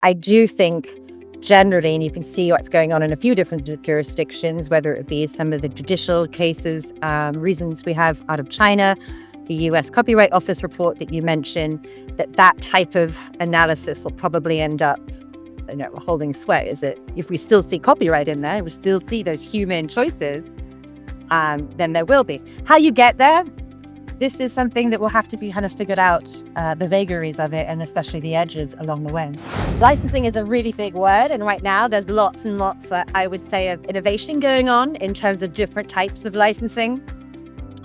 I do think generally, and you can see what's going on in a few different jurisdictions, whether it be some of the judicial cases, reasons we have out of China, the US Copyright Office report that you mentioned, that type of analysis will probably end up holding sway. Is that if we still see copyright in there, we still see those human choices, then there will be. How you get there, this is something that will have to be kind of figured out, the vagaries of it, and especially the edges along the way. Licensing is a really big word, and right now there's lots and lots, I would say, of innovation going on in terms of different types of licensing.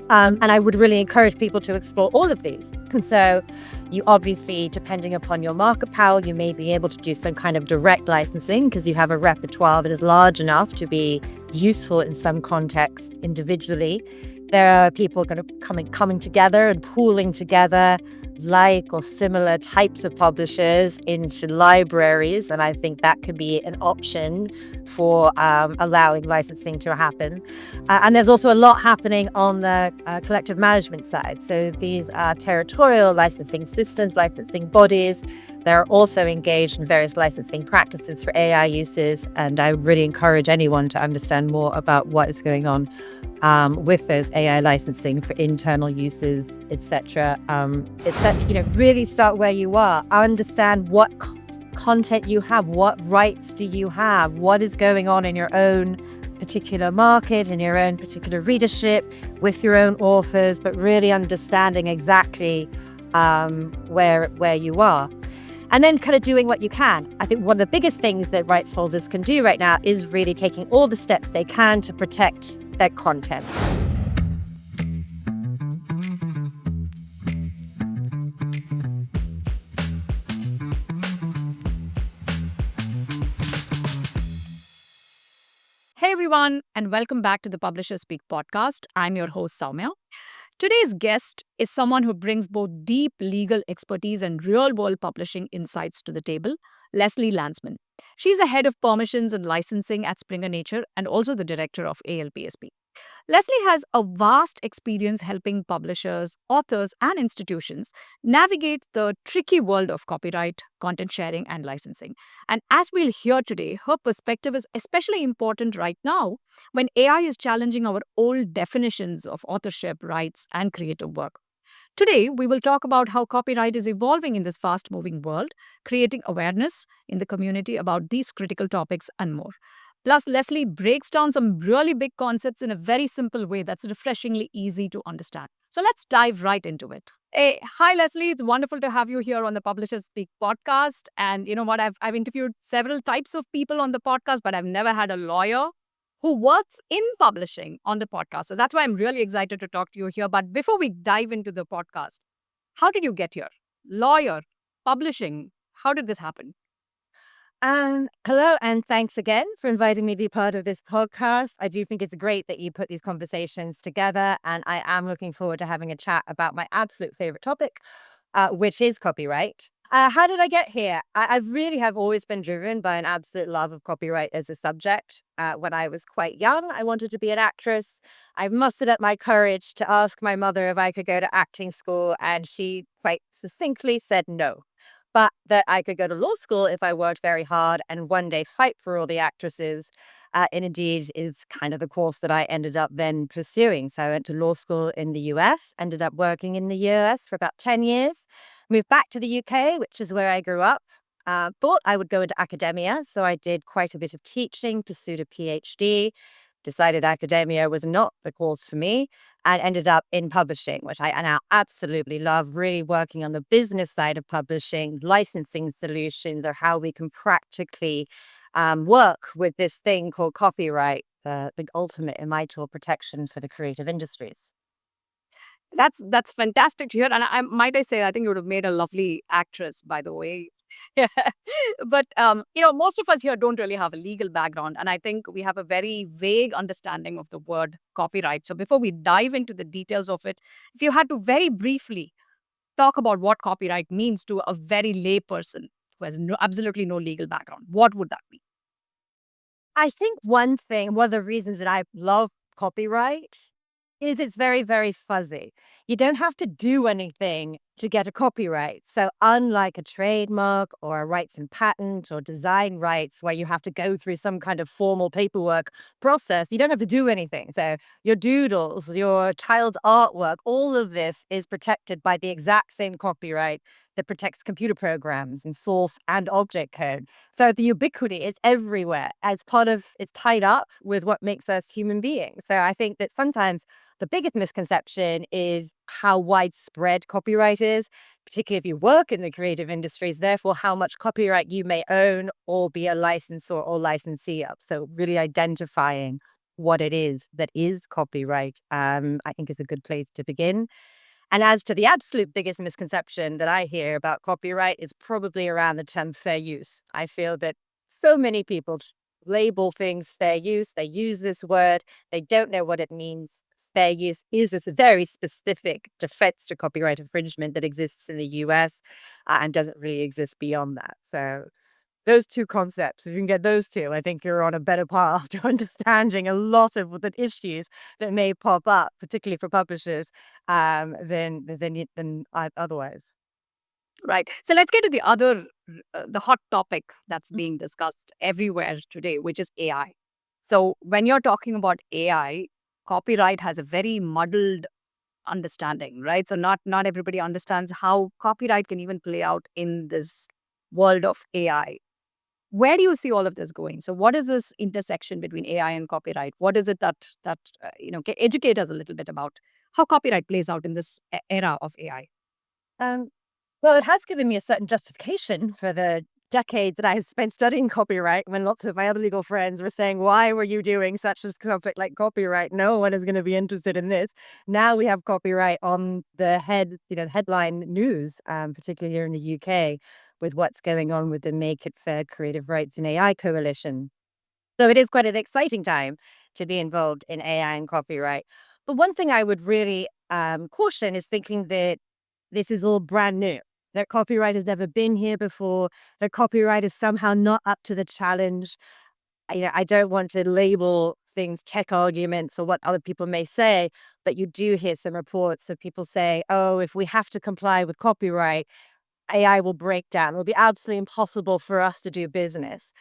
And I would really encourage people to explore all of these. And so you obviously, depending upon your market power, you may be able to do some kind of direct licensing because you have a repertoire that is large enough to be useful in some context individually. There are people kind of coming together and pooling together like or similar types of publishers into libraries, and I think that could be an option for allowing licensing to happen. And there's also a lot happening on the collective management side. So these are territorial licensing systems, licensing bodies. They're also engaged in various licensing practices for AI uses, and I really encourage anyone to understand more about what is going on with those AI licensing for internal uses, etc. Really start where you are. Understand what content you have, what rights do you have, what is going on in your own particular market, in your own particular readership, with your own authors, but really understanding exactly where you are. And then kind of doing what you can. I think one of the biggest things that rights holders can do right now is really taking all the steps they can to protect their content. Hey everyone, and welcome back to the Publisherspeak podcast. I'm your host, Sowmya. Today's guest is someone who brings both deep legal expertise and real-world publishing insights to the table, Leslie Lansman. She's the head of permissions and licensing at Springer Nature and also the director of ALPSP. Leslie has a vast experience helping publishers, authors, and institutions navigate the tricky world of copyright, content sharing, and licensing. And as we'll hear today, her perspective is especially important right now when AI is challenging our old definitions of authorship, rights, and creative work. Today, we will talk about how copyright is evolving in this fast moving world, creating awareness in the community about these critical topics and more. Plus, Leslie breaks down some really big concepts in a very simple way that's refreshingly easy to understand. So let's dive right into it. Hey, hi, Leslie. It's wonderful to have you here on the Publishers Speak podcast. And you know what? I've interviewed several types of people on the podcast, but I've never had a lawyer who works in publishing on the podcast. So that's why I'm really excited to talk to you here. But before we dive into the podcast, how did you get here? Lawyer, publishing, how did this happen? Hello, and thanks again for inviting me to be part of this podcast. I do think it's great that you put these conversations together, and I am looking forward to having a chat about my absolute favorite topic, which is copyright. How did I get here? I really have always been driven by an absolute love of copyright as a subject. When I was quite young, I wanted to be an actress. I mustered up my courage to ask my mother if I could go to acting school, and she quite succinctly said no, but that I could go to law school if I worked very hard and one day fight for all the actresses. And indeed is kind of the course that I ended up then pursuing. So I went to law school in the US, ended up working in the US for about 10 years, moved back to the UK, which is where I grew up. Thought I would go into academia. So I did quite a bit of teaching, pursued a PhD, decided academia was not the course for me, and ended up in publishing, which I now absolutely love, really working on the business side of publishing, licensing solutions, or how we can practically work with this thing called copyright, the ultimate immortal protection for the creative industries. That's fantastic to hear. And I say, I think you would have made a lovely actress, by the way. Yeah. But, most of us here don't really have a legal background. And I think we have a very vague understanding of the word copyright. So before we dive into the details of it, if you had to very briefly talk about what copyright means to a very lay person who has absolutely no legal background, what would that be? I think one of the reasons that I love copyright is it's very, very fuzzy. You don't have to do anything to get a copyright. So unlike a trademark or a rights and patent or design rights where you have to go through some kind of formal paperwork process, you don't have to do anything. So your doodles, your child's artwork, all of this is protected by the exact same copyright that protects computer programs and source and object code. So the ubiquity is everywhere as part of, it's tied up with what makes us human beings. So I think that sometimes the biggest misconception is how widespread copyright is, particularly if you work in the creative industries, therefore how much copyright you may own or be a licensor or licensee of. So really identifying what it is that is copyright, I think is a good place to begin. And as to the absolute biggest misconception that I hear about copyright is probably around the term fair use. I feel that so many people label things fair use. They use this word. They don't know what it means. Fair use is a very specific defense to copyright infringement that exists in the US and doesn't really exist beyond that. So those two concepts, if you can get those two, I think you're on a better path to understanding a lot of the issues that may pop up, particularly for publishers, than otherwise. Right. So let's get to the other, the hot topic that's being discussed everywhere today, which is AI. So when you're talking about AI, copyright has a very muddled understanding, right? So not everybody understands how copyright can even play out in this world of AI. Where do you see all of this going? So what is this intersection between AI and copyright? What is it that educate us a little bit about how copyright plays out in this era of AI? Um, well, it has given me a certain justification for the decades that I have spent studying copyright when lots of my other legal friends were saying, why were you doing such a subject like copyright? No one is going to be interested in this. Now we have copyright on the headline news, particularly here in the UK, with what's going on with the Make It Fair Creative Rights in AI Coalition. So it is quite an exciting time to be involved in AI and copyright. But one thing I would really caution is thinking that this is all brand new, that copyright has never been here before, that copyright is somehow not up to the challenge. I don't want to label things tech arguments or what other people may say, but you do hear some reports of people say, oh, if we have to comply with copyright, AI will break down. It will be absolutely impossible for us to do business.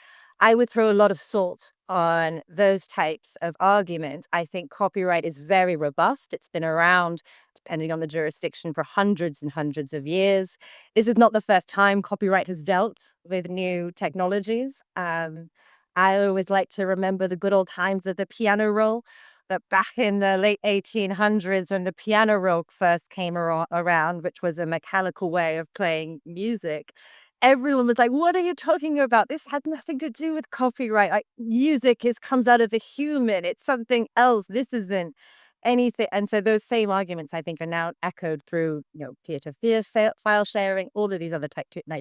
I would throw a lot of salt on those types of arguments. I think copyright is very robust. It's been around, depending on the jurisdiction, for hundreds and hundreds of years. This is not the first time copyright has dealt with new technologies. I always like to remember the good old times of the piano roll, that back in the late 1800s when the piano roll first came around, which was a mechanical way of playing music, everyone was like, what are you talking about? This has nothing to do with copyright. Like music comes out of a human. It's something else. This isn't anything. And so those same arguments, I think, are now echoed through, peer-to-peer file sharing, all of these other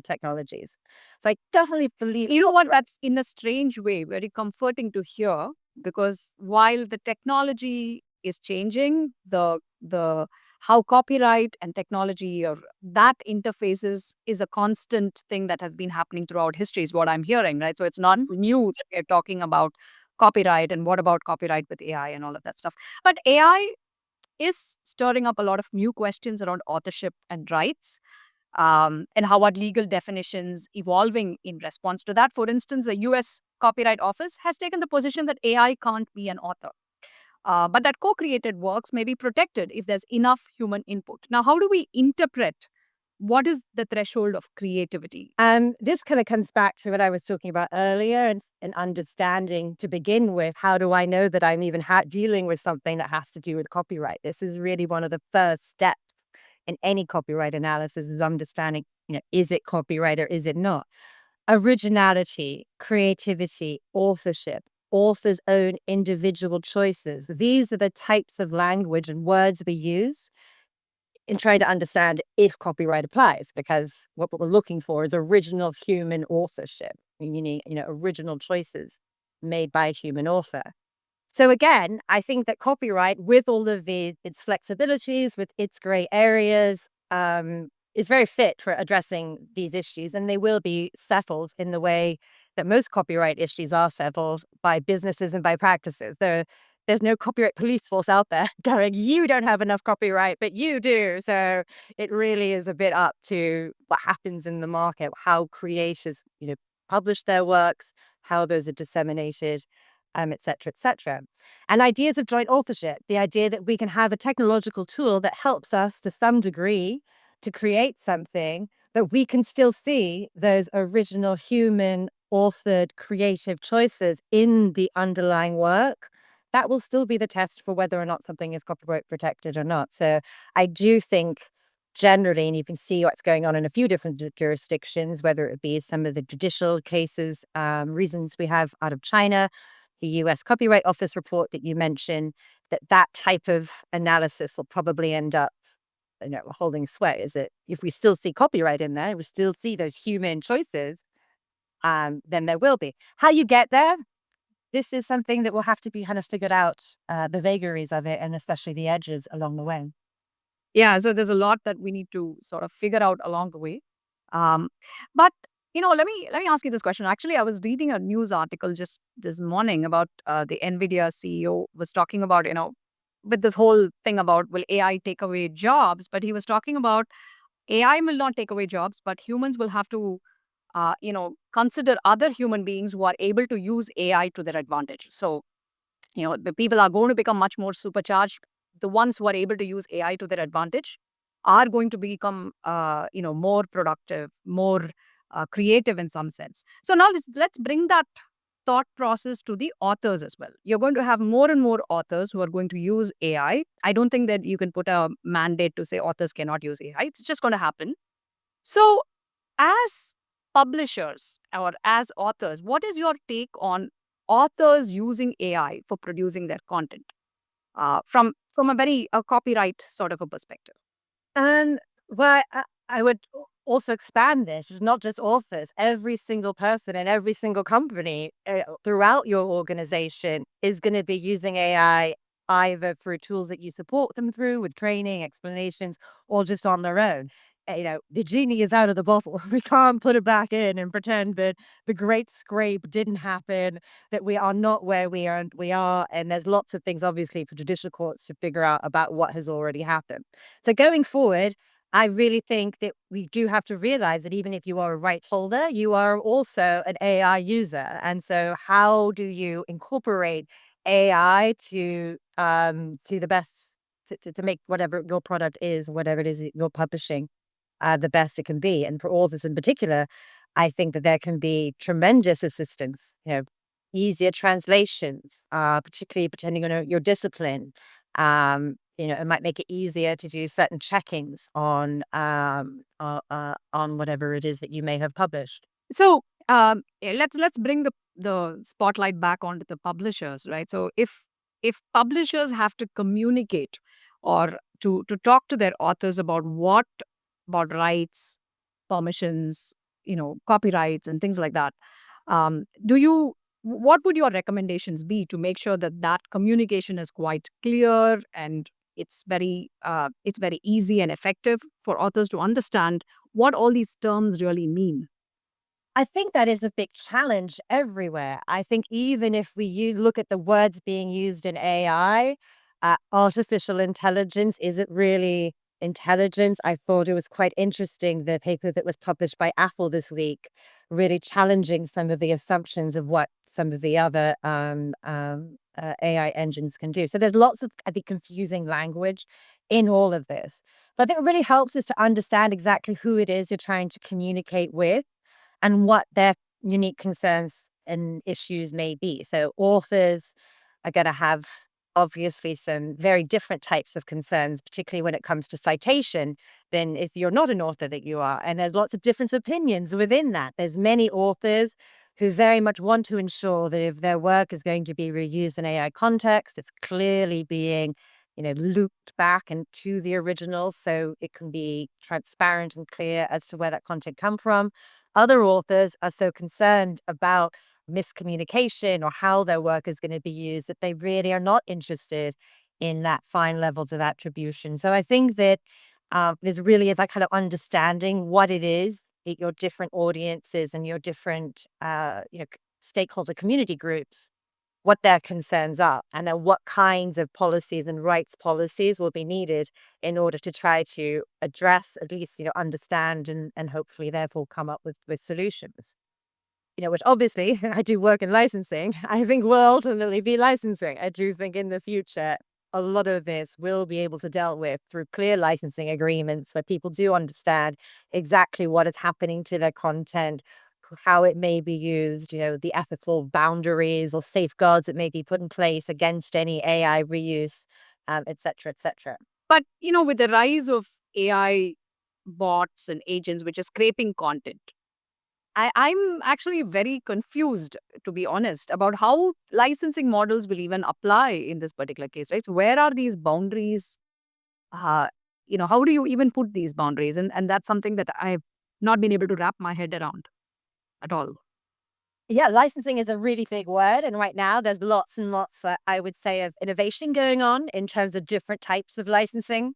technologies. So I definitely believe. You know what? That's in a strange way very comforting to hear, because while the technology is changing, the how copyright and technology or that interfaces is a constant thing that has been happening throughout history, is what I'm hearing, right? So it's not new that we're talking about copyright and what about copyright with AI and all of that stuff. But AI is stirring up a lot of new questions around authorship and rights, and how are legal definitions evolving in response to that. For instance, the US Copyright Office has taken the position that AI can't be an author, but that co-created works may be protected if there's enough human input. Now, how do we interpret what is the threshold of creativity? This kind of comes back to what I was talking about earlier and understanding to begin with, how do I know that I'm even dealing with something that has to do with copyright? This is really one of the first steps in any copyright analysis, is understanding, is it copyright or is it not? Originality, creativity, authorship, author's own individual choices. These are the types of language and words we use in trying to understand if copyright applies, because what we're looking for is original human authorship, meaning, original choices made by a human author. So again, I think that copyright, with all of its flexibilities, with its gray areas, is very fit for addressing these issues, and they will be settled in the way that most copyright issues are settled by businesses and by practices. there's no copyright police force out there going, you don't have enough copyright, but you do. So it really is a bit up to what happens in the market, how creators, publish their works, how those are disseminated, et cetera, et cetera. And ideas of joint authorship, the idea that we can have a technological tool that helps us to some degree to create something, but we can still see those original human authored creative choices in the underlying work. That will still be the test for whether or not something is copyright protected or not. So I do think generally, and you can see what's going on in a few different jurisdictions, whether it be some of the judicial cases, reasons we have out of China, the US Copyright Office report that you mentioned, that type of analysis will probably end up holding sway. Is that if we still see copyright in there, we still see those human choices, then there will be. How you get there, this is something that will have to be kind of figured out, the vagaries of it, and especially the edges along the way. Yeah, so there's a lot that we need to sort of figure out along the way. Um, but let me ask you this question. Actually, I was reading a news article just this morning about the Nvidia CEO was talking about with this whole thing about will AI take away jobs, but he was talking about AI will not take away jobs, but humans will have to consider other human beings who are able to use AI to their advantage. So the people are going to become much more supercharged. The ones who are able to use AI to their advantage are going to become more productive, more creative in some sense. So now let's bring that thought process to the authors as well. You're going to have more and more authors who are going to use AI. I don't think that you can put a mandate to say authors cannot use AI. It's just going to happen. So as publishers or as authors, what is your take on authors using AI for producing their content from a very copyright sort of a perspective? And well, I would also expand this. It's not just authors. Every single person and every single company throughout your organization is going to be using AI either through tools that you support them through with training, explanations, or just on their own. The genie is out of the bottle. We can't put it back in and pretend that the great scrape didn't happen, that we are not where we are. And there's lots of things, obviously, for judicial courts to figure out about what has already happened. So going forward, I really think that we do have to realize that even if you are a rights holder, you are also an AI user. And so how do you incorporate AI to the best to make whatever your product is, whatever it is that you're publishing, the best it can be. And for authors in particular, I think that there can be tremendous assistance, easier translations, particularly depending on your discipline. It might make it easier to do certain checkings on whatever it is that you may have published. So let's bring the spotlight back onto the publishers, right? So if publishers have to communicate or to talk to their authors about rights, permissions, copyrights and things like that, do you what would your recommendations be to make sure that that communication is quite clear and it's very easy and effective for authors to understand what all these terms really mean? I think that is a big challenge everywhere. I think even if you look at the words being used in AI, artificial intelligence isn't really intelligence. I thought it was quite interesting, the paper that was published by Apple this week, really challenging some of the assumptions of what some of the other AI engines can do. So there's lots of, I think, confusing language in all of this. But I think it really helps us to understand exactly who it is you're trying to communicate with and what their unique concerns and issues may be. So authors are going to have obviously some very different types of concerns, particularly when it comes to citation, than if you're not an author that you are. And there's lots of different opinions within that. There's many authors who very much want to ensure that if their work is going to be reused in AI context, it's clearly being looped back into the original so it can be transparent and clear as to where that content come from. Other authors are so concerned about miscommunication or how their work is going to be used that they really are not interested in that fine levels of attribution. So I think that there's really that kind of understanding what it is that your different audiences and your different stakeholder community groups what their concerns are, and then what kinds of policies and rights policies will be needed in order to try to address, at least, understand and hopefully therefore come up with solutions. Which obviously I do work in licensing. I think will ultimately be licensing. I do think in the future, a lot of this will be able to dealt with through clear licensing agreements where people do understand exactly what is happening to their content, how it may be used, the ethical boundaries or safeguards that may be put in place against any AI reuse, et cetera, et cetera. But, with the rise of AI bots and agents which are scraping content, I'm actually very confused, to be honest, about how licensing models will even apply in this particular case, right? So where are these boundaries? Uh, how do you even put these boundaries? And that's something that I've not been able to wrap my head around at all. Yeah, licensing is a really big word. And right now, there's lots and lots, I would say, of innovation going on in terms of different types of licensing.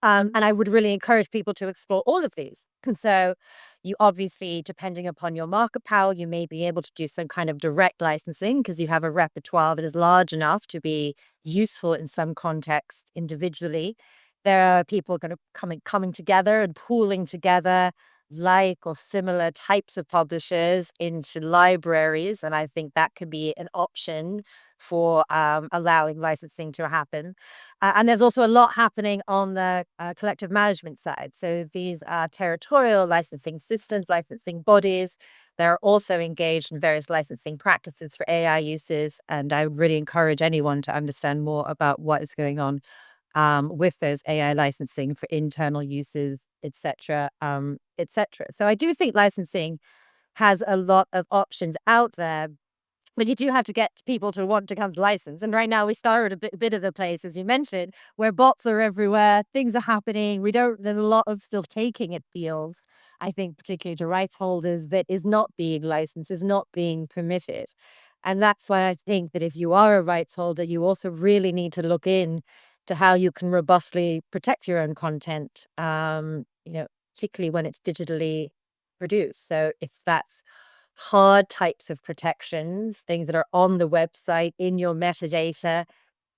And I would really encourage people to explore all of these. And so, you obviously, depending upon your market power, you may be able to do some kind of direct licensing because you have a repertoire that is large enough to be useful in some context individually. There are people going to coming together and pooling together like or similar types of publishers into libraries, and I think that could be an option for allowing licensing to happen. And there's also a lot happening on the collective management side. So these are territorial licensing systems, licensing bodies. They're also engaged in various licensing practices for AI uses. And I really encourage anyone to understand more about what is going on with those AI licensing for internal uses, et cetera, et cetera. So I do think licensing has a lot of options out there, but you do have to get people to want to come to license. And right now we started a bit of a place, as you mentioned, where bots are everywhere. Things are happening. There's a lot of still taking, it feels, I think, particularly to rights holders, that is not being licensed, is not being permitted. And that's why I think that if you are a rights holder, you also really need to look in to how you can robustly protect your own content, particularly when it's digitally produced. So if that's hard types of protections, things that are on the website in your metadata,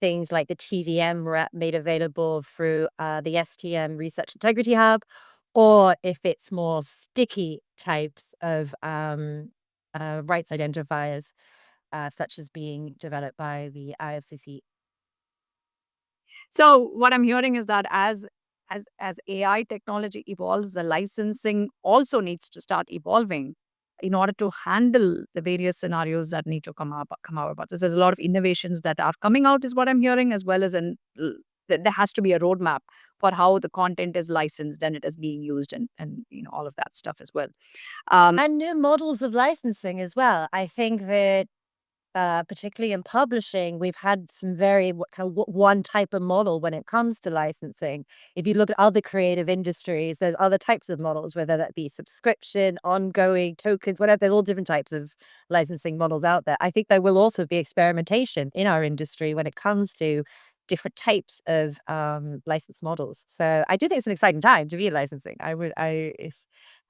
things like the TDM made available through the STM Research Integrity Hub, or if it's more sticky types of rights identifiers, such as being developed by the IFCC. So what I'm hearing is that as AI technology evolves, the licensing also needs to start evolving in order to handle the various scenarios that need to come out about this. There's a lot of innovations that are coming out, is what I'm hearing, as well as there has to be a roadmap for how the content is licensed and it is being used, and all of that stuff as well. And new models of licensing as well. I think that particularly in publishing, we've had some very one type of model when it comes to licensing. If you look at other creative industries, there's other types of models, whether that be subscription, ongoing, tokens, whatever. There's all different types of licensing models out there. I think there will also be experimentation in our industry when it comes to different types of license models. So I do think it's an exciting time to be in licensing. If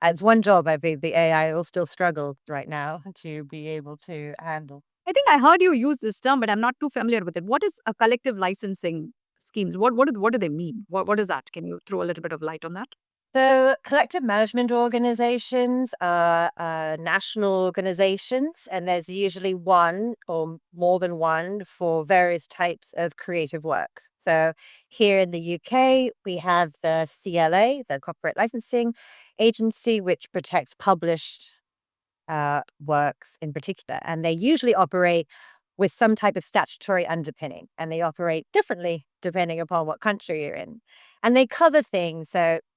as one job, I think the AI will still struggle right now to be able to handle. I think I heard you use this term, but I'm not too familiar with it. What is a collective licensing schemes? What do they mean? What is that? Can you throw a little bit of light on that? So, collective management organizations are national organizations, and there's usually one or more than one for various types of creative work. So, here in the UK, we have the CLA, the Copyright Licensing Agency, which protects published works in particular. And they usually operate with some type of statutory underpinning, and they operate differently depending upon what country you're in. And they cover things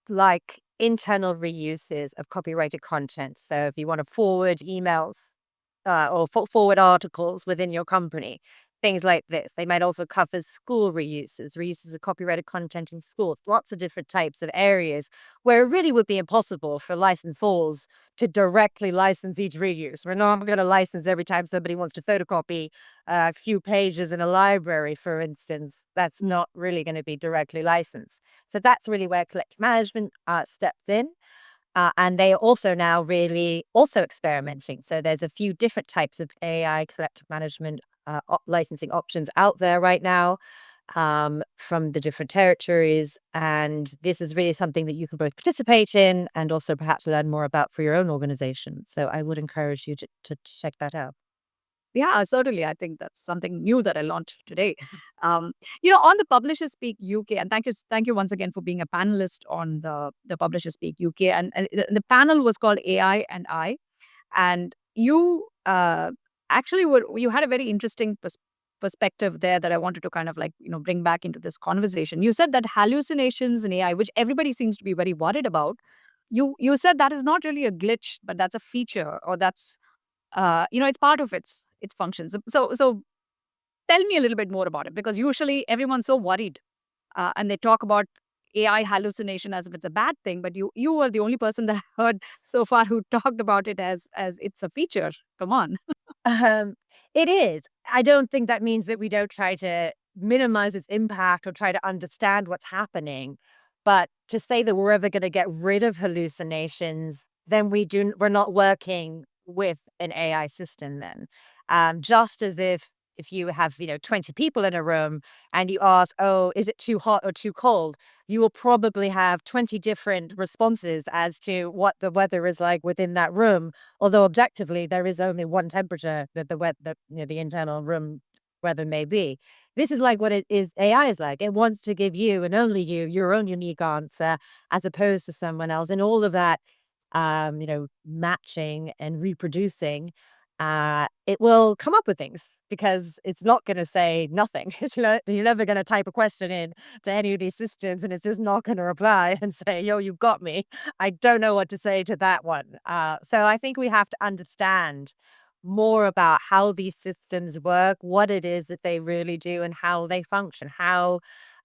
like internal reuses of copyrighted content. So if you want to forward emails or forward articles within your company, things like this. They might also cover school reuses of copyrighted content in schools, lots of different types of areas where it really would be impossible for licensors to directly license each reuse. We're not going to license every time somebody wants to photocopy a few pages in a library, for instance. That's not really going to be directly licensed. So that's really where collective management steps in. And they are also now really also experimenting. So there's a few different types of AI collective management licensing options out there right now from the different territories. And this is really something that you can both participate in and also perhaps learn more about for your own organization. So I would encourage you to check that out. Yeah, certainly. I think that's something new that I learned today. On the Publisherspeak UK, and thank you once again for being a panelist on the Publisherspeak UK. And the panel was called AI and I, and you actually you had a very interesting perspective there that I wanted to kind of like bring back into this conversation. You said that hallucinations in AI, which everybody seems to be very worried about, you said that is not really a glitch, but that's a feature, or that's it's part of its functions. So tell me a little bit more about it, because usually everyone's so worried, and they talk about AI hallucination as if it's a bad thing. But you were the only person that I heard so far who talked about it as it's a feature. Come on. Um, it is. I don't think that means that we don't try to minimize its impact or try to understand what's happening. But to say that we're ever going to get rid of hallucinations, then we're not working with an AI system then. Just as if you have, 20 people in a room and you ask, oh, is it too hot or too cold? You will probably have 20 different responses as to what the weather is like within that room. Although objectively, there is only one temperature that the internal room weather may be. This is like what it is. AI is like. It wants to give you and only you your own unique answer, as opposed to someone else. And all of that, matching and reproducing, it will come up with things because it's not going to say nothing. You're never going to type a question in to any of these systems and it's just not going to reply and say, yo, you got me. I don't know what to say to that one. So I think we have to understand more about how these systems work, what it is that they really do, and how they function.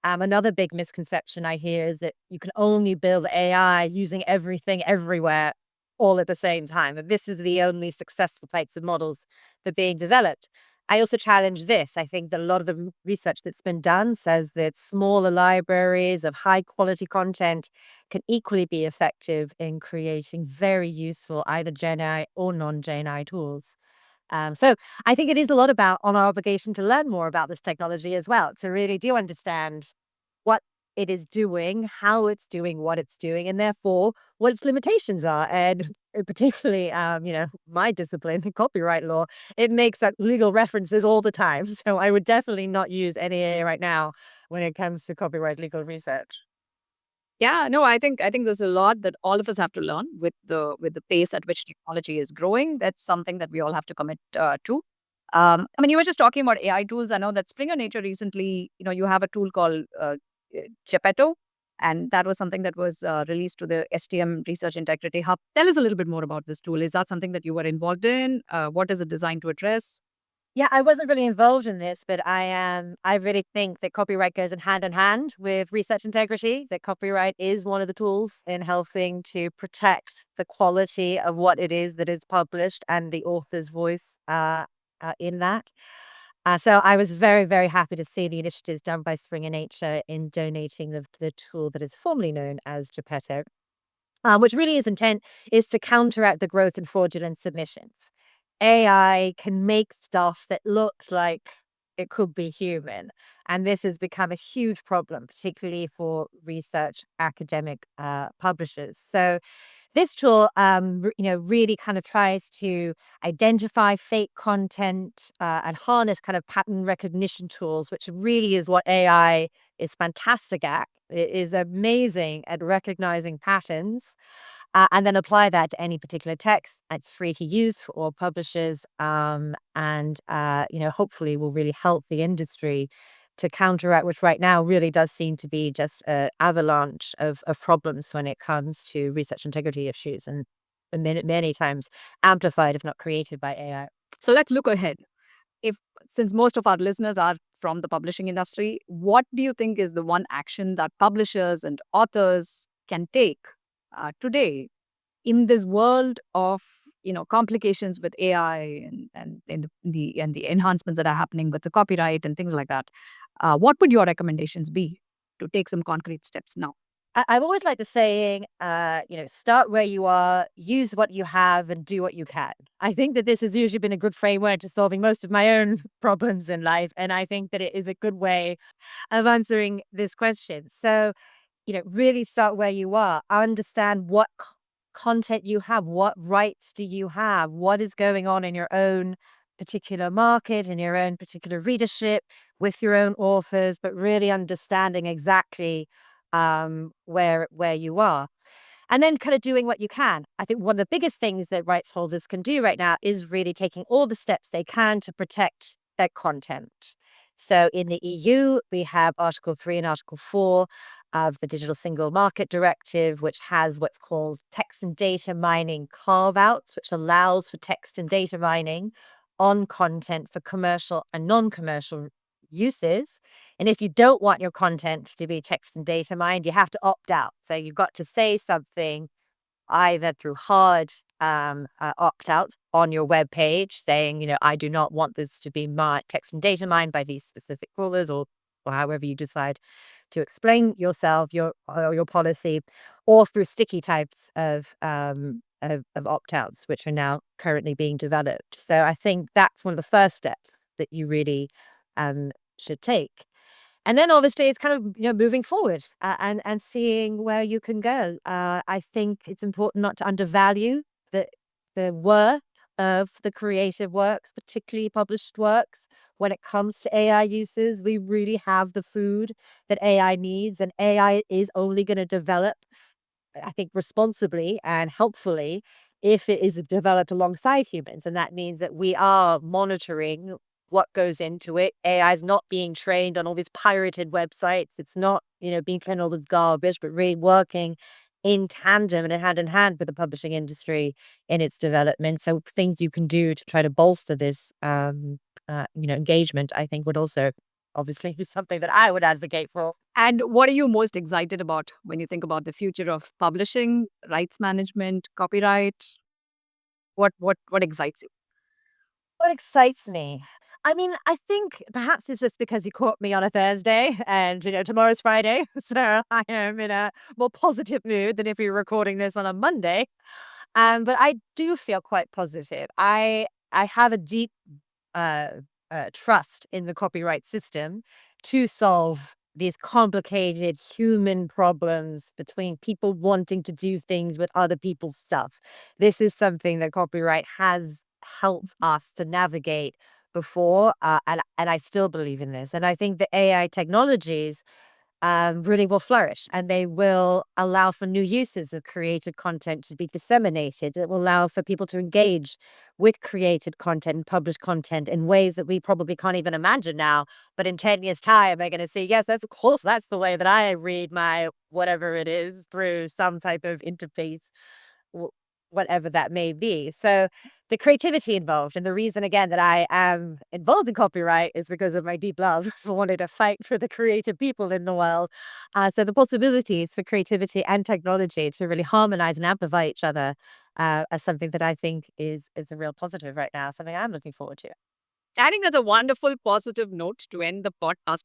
Another big misconception I hear is that you can only build AI using everything everywhere all at the same time. And this is the only successful types of models that are being developed. I also challenge this. I think that a lot of the research that's been done says that smaller libraries of high quality content can equally be effective in creating very useful either Gen AI or non-Gen AI tools. So I think it is a lot about on our obligation to learn more about this technology as well, to really do understand what it is doing, how it's doing what it's doing, and therefore what its limitations are. And particularly, my discipline, copyright law, it makes up legal references all the time. So I would definitely not use any AI right now when it comes to copyright legal research. Yeah, no, I think there's a lot that all of us have to learn with the pace at which technology is growing. That's something that we all have to commit to. I mean, you were just talking about AI tools. I know that Springer Nature recently, you have a tool called Geppetto, and that was something that was released to the STM Research Integrity Hub. Tell us a little bit more about this tool. Is that something that you were involved in? What is it designed to address? Yeah, I wasn't really involved in this, but I am. I really think that copyright goes in hand with research integrity. That copyright is one of the tools in helping to protect the quality of what it is that is published and the author's voice in that. So I was very, very happy to see the initiatives done by Springer Nature in donating the tool that is formerly known as Geppetto, which really is intent is to counteract the growth in fraudulent submissions. AI can make stuff that looks like it could be human. And this has become a huge problem, particularly for research academic publishers. So this tool, really kind of tries to identify fake content and harness kind of pattern recognition tools, which really is what AI is fantastic at. It is amazing at recognizing patterns and then apply that to any particular text. It's free to use for all publishers, and hopefully will really help the industry to counteract, which right now really does seem to be just an avalanche of problems when it comes to research integrity issues, and many times amplified, if not created, by AI. So let's look ahead. If Since most of our listeners are from the publishing industry, what do you think is the one action that publishers and authors can take today in this world of complications with AI, and the enhancements that are happening with the copyright and things like that? What would your recommendations be to take some concrete steps now? I've always liked the saying, start where you are, use what you have, and do what you can. I think that this has usually been a good framework to solving most of my own problems in life. And I think that it is a good way of answering this question. So, really start where you are. Understand what content you have, what rights do you have, what is going on in your own particular market, in your own particular readership, with your own authors, but really understanding exactly where you are. And then kind of doing what you can. I think one of the biggest things that rights holders can do right now is really taking all the steps they can to protect their content. So in the EU, we have Article 3 and Article 4 of the Digital Single Market Directive, which has what's called text and data mining carve-outs, which allows for text and data mining on content for commercial and non-commercial uses. And if you don't want your content to be text and data mined, you have to opt out. So you've got to say something either through hard opt out on your web page saying, I do not want this to be my text and data mined by these specific rulers, or however you decide to explain yourself, your policy, or through sticky types of opt outs, which are now currently being developed. So I think that's one of the first steps that you really should take. And then obviously it's kind of, moving forward and seeing where you can go. I think it's important not to undervalue the worth of the creative works, particularly published works. When it comes to AI uses, we really have the food that AI needs, and AI is only going to develop, I think, responsibly and helpfully if it is developed alongside humans. And that means that we are monitoring what goes into it. AI is not being trained on all these pirated websites. It's not, being trained on all this garbage, but really working in tandem and hand in hand with the publishing industry in its development. So things you can do to try to bolster this, engagement, I think would also obviously be something that I would advocate for. And what are you most excited about when you think about the future of publishing, rights management, copyright? What excites you? What excites me? I mean, I think perhaps it's just because you caught me on a Thursday and, tomorrow's Friday. So I am in a more positive mood than if we were recording this on a Monday. But I do feel quite positive. I have a deep uh, trust in the copyright system to solve these complicated human problems between people wanting to do things with other people's stuff. This is something that copyright has helped us to navigate before, and I still believe in this. And I think the AI technologies really will flourish, and they will allow for new uses of created content to be disseminated. It will allow for people to engage with created content and published content in ways that we probably can't even imagine now. But in 10 years' time, they're going to see, yes, that's of course, that's the way that I read my whatever it is through some type of interface, wh- whatever that may be. So the creativity involved, and the reason again that I am involved in copyright is because of my deep love for wanting to fight for the creative people in the world. So the possibilities for creativity and technology to really harmonize and amplify each other as something that I think is a real positive right now, something I'm looking forward to. I think that's a wonderful positive note to end the podcast.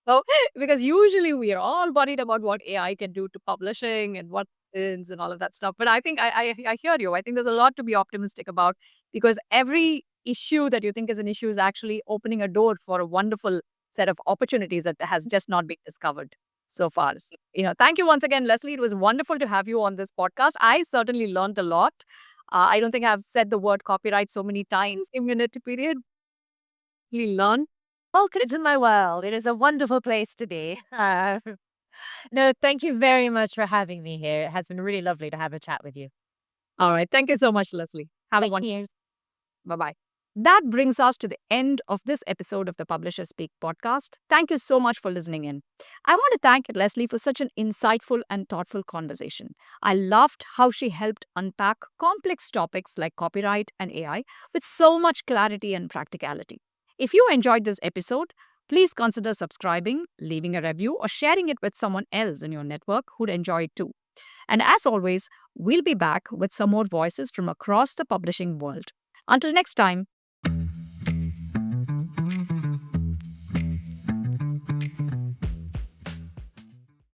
So, because usually we are all worried about what AI can do to publishing and what is and all of that stuff. But I think I hear you. I think there's a lot to be optimistic about because every issue that you think is an issue is actually opening a door for a wonderful set of opportunities that has just not been discovered so far. So, thank you once again, Leslie. It was wonderful to have you on this podcast. I certainly learned a lot. I don't think I've said the word copyright so many times in minute period. We learn. Welcome to my world. It is a wonderful place to be. No, thank you very much for having me here. It has been really lovely to have a chat with you. All right. Thank you so much, Leslie. Have a Thank wonderful. you. Bye bye. That brings us to the end of this episode of the Publisherspeak podcast. Thank you so much for listening in. I want to thank Leslie for such an insightful and thoughtful conversation. I loved how she helped unpack complex topics like copyright and AI with so much clarity and practicality. If you enjoyed this episode, please consider subscribing, leaving a review, or sharing it with someone else in your network who'd enjoy it too. And as always, we'll be back with some more voices from across the publishing world. Until next time,